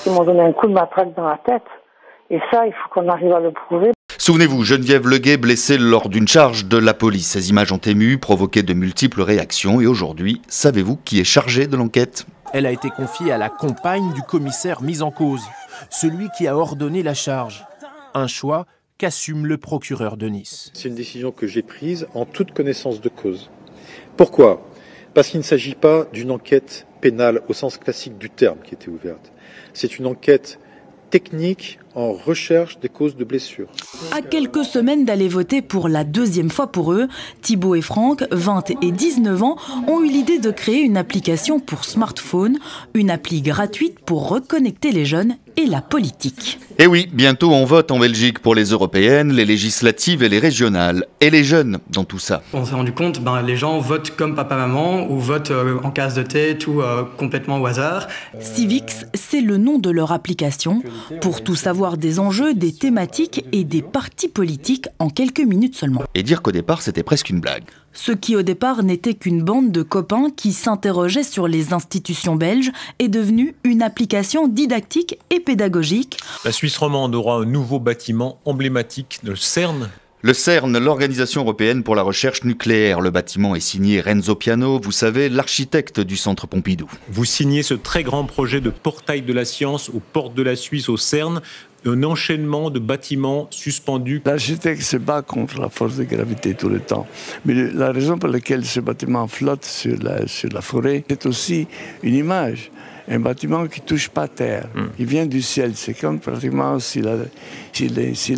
qu'ils m'ont donné un coup de matraque dans la tête. Et ça, il faut qu'on arrive à le prouver. Souvenez-vous, Geneviève Leguet blessée lors d'une charge de la police. Ces images ont ému, provoqué de multiples réactions. Et aujourd'hui, savez-vous qui est chargé de l'enquête ? Elle a été confiée à la compagne du commissaire mis en cause, celui qui a ordonné la charge. Un choix qu'assume le procureur de Nice. C'est une décision que j'ai prise en toute connaissance de cause. Pourquoi ? Parce qu'il ne s'agit pas d'une enquête pénale au sens classique du terme qui était ouverte. C'est une enquête technique en recherche des causes de blessures. À quelques semaines d'aller voter pour la deuxième fois pour eux, Thibaut et Franck, 20 et 19 ans, ont eu l'idée de créer une application pour smartphone, une appli gratuite pour reconnecter les jeunes et la politique. Et oui, bientôt on vote en Belgique pour les européennes, les législatives et les régionales. Et les jeunes dans tout ça. On s'est rendu compte, les gens votent comme papa-maman ou votent en case de tête ou complètement au hasard. Civix, c'est le nom de leur application. Pour tout savoir des enjeux, des thématiques et des partis politiques en quelques minutes seulement. Et dire qu'au départ, c'était presque une blague. Ce qui au départ n'était qu'une bande de copains qui s'interrogeaient sur les institutions belges est devenu une application didactique et pédagogique. La Suisse romande aura un nouveau bâtiment emblématique, le CERN. Le CERN, l'Organisation européenne pour la recherche nucléaire. Le bâtiment est signé Renzo Piano, vous savez, l'architecte du Centre Pompidou. Vous signez ce très grand projet de portail de la science aux portes de la Suisse, au CERN, un enchaînement de bâtiments suspendus. L'architecte se bat contre la force de gravité tout le temps. Mais la raison pour laquelle ce bâtiment flotte sur la forêt, c'est aussi une image. Un bâtiment qui ne touche pas terre. Il vient du ciel. C'est comme pratiquement s'il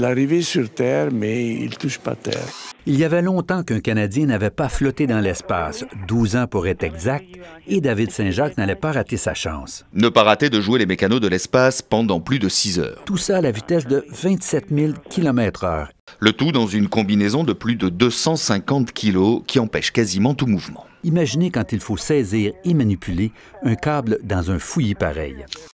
arrivait sur terre, mais il ne touche pas terre. Il y avait longtemps qu'un Canadien n'avait pas flotté dans l'espace, 12 ans pour être exact, et David Saint-Jacques n'allait pas rater sa chance. Ne pas rater de jouer les mécanos de l'espace pendant plus de 6 heures. Tout ça à la vitesse de 27 000 km/h. Le tout dans une combinaison de plus de 250 kilos qui empêche quasiment tout mouvement. Imaginez quand il faut saisir et manipuler un câble dans un fouillis pareil.